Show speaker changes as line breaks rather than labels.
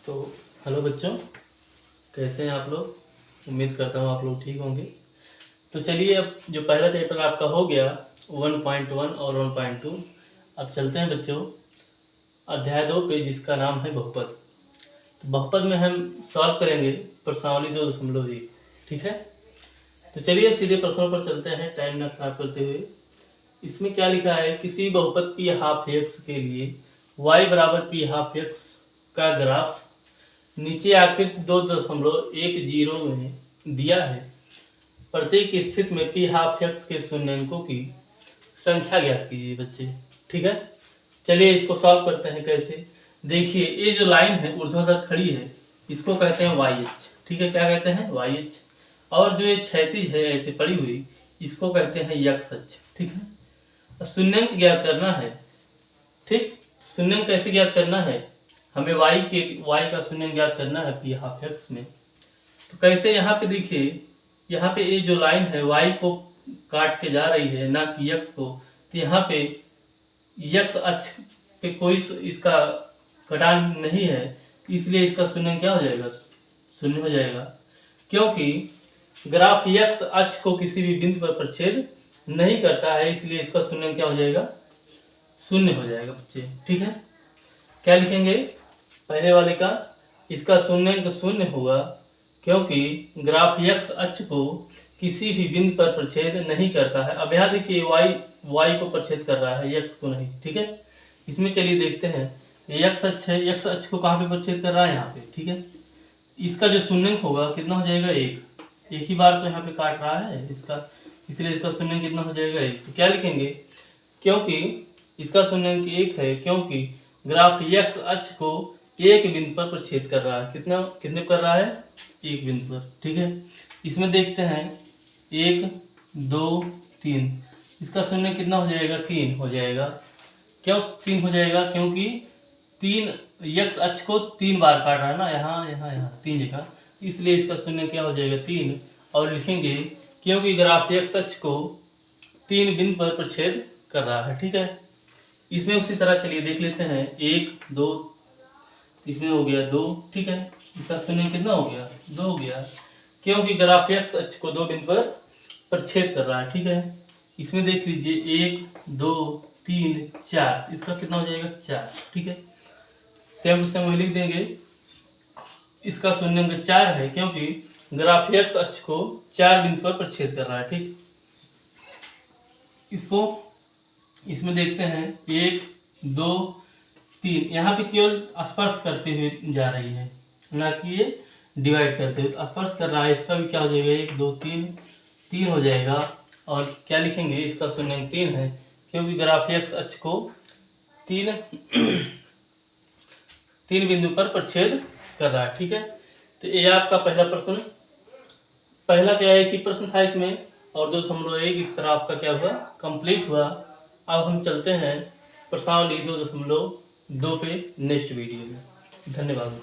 तो हेलो बच्चों, कैसे हैं आप लोग। उम्मीद करता हूँ आप लोग ठीक होंगे। तो चलिए, अब जो पहला चैप्टर आपका हो गया 1.1 और 1.2, अब चलते हैं बच्चों अध्याय 2 पे, जिसका नाम है बहुपद। तो बहुपद में हम सॉल्व करेंगे प्रश्नावली 2.1। ठीक है, तो चलिए अब सीधे प्रश्नों पर चलते हैं, टाइम ना खराब करते हुए। इसमें क्या लिखा है, किसी बहुपद पी हाफ एक्स के लिए y बराबर पी हाफ एक्स का ग्राफ नीचे आकृति 2.10 में दिया है। प्रत्येक स्थिति में पी हाफ एक्स के शून्यंकों की संख्या ज्ञात कीजिए बच्चे। ठीक है, चलिए इसको सॉल्व करते हैं। कैसे, देखिए ये जो लाइन है ऊर्ध्वाधर खड़ी है, इसको कहते हैं वाई एच। ठीक है, क्या कहते हैं, वाई एच। और जो ये क्षैतिज है ऐसे पड़ी हुई, इसको कहते हैं यक्स अक्ष। ठीक है, शून्यंक ज्ञात करना है। ठीक, शून्यंक कैसे ज्ञात करना है, हमें y का शून्यंक ज्ञात करना है पी हाफ एक्स में। तो कैसे, यहाँ पे देखिए, यहाँ पे ये जो लाइन है y को काट के जा रही है, ना कि x को। तो यहाँ पे x अक्ष पे कोई इसका कटान नहीं है, इसलिए इसका शून्यंक क्या हो जाएगा, शून्य हो जाएगा। क्योंकि ग्राफ x अक्ष को किसी भी बिंदु पर प्रच्छेद नहीं करता है, इसलिए इसका शून्यंक क्या हो जाएगा, शून्य हो जाएगा बच्चे। ठीक है, क्या लिखेंगे पहले वाले का, इसका शून्यंक शून्य होगा क्योंकि ग्राफ x अक्ष को किसी भी बिंदु पर प्रच्छेद नहीं करता है। अब यहाँ देखिए y को प्रच्छेद कर रहा है, x को नहीं। ठीक है, इसमें चलिए देखते हैं, x अक्ष है, x अक्ष को कहाँ पे प्रच्छेद कर रहा है, यहाँ पे। ठीक है, इसका जो शून्यंक होगा कितना हो जाएगा, एक ही बार तो यहाँ पे काट रहा है इसका, इसलिए इसका शून्यंक कितना हो जाएगा, एक। तो क्या लिखेंगे, क्योंकि इसका शून्यंक एक है, क्योंकि ग्राफ x अक्ष को एक बिंदु पर प्रच्छेद कर रहा है। कितने कर रहा है, एक बिंदु पर। ठीक है, इसमें देखते हैं 1 2 3, इसका शून्यंक कितना हो जाएगा, 3 हो जाएगा। क्यों 3 हो जाएगा, क्योंकि 3 x अक्ष को 3 बार काट रहा है ना, यहाँ यहाँ यहाँ 3 जगह, इसलिए इसका शून्यंक क्या हो जाएगा, 3। और लिखेंगे क्योंकि ग्राफ x अक्ष को 3 बिंदु पर प्रच्छेद कर रहा है। ठीक है, इसमें उसी तरह चलिए देख लेते हैं, 1 2, इसमें हो गया 2। ठीक है, इसका शून्यंक कितना हो गया, 2 हो गया, क्योंकि ग्राफ x अक्ष को 2 बिंदु पर प्रच्छेद कर रहा है। ठीक है, इसमें देख लीजिए 1 2 3 4, इसका कितना हो जाएगा, 4। ठीक है, सेम टू सेम वही लिख देंगे, इसका शून्यंक 4 है क्योंकि ग्राफ x अक्ष को 4 बिंदु पर प्रच्छेद कर रहा है। ठीक, इसको इसमें देखते हैं 1 2 3, यहाँ पे केवल स्पर्श करते हुए जा रही है, ना कि ये डिवाइड करते हुए। स्पर्श कर रहा है, इसका भी क्या हो जाएगा, 1 2 3 हो जाएगा। और क्या लिखेंगे, इसका शून्यंक 3 है क्योंकि ग्राफ x अक्ष को 3 बिंदु पर प्रच्छेद कर रहा है। ठीक है, तो ये आपका पहला प्रश्न, पहला क्या है कि प्रश्न था इसमें, और 2.1 इस तरह आपका क्या हुआ, कंप्लीट हुआ। अब हम चलते हैं प्रश्नावली 2.2 पे नेक्स्ट वीडियो में। धन्यवाद।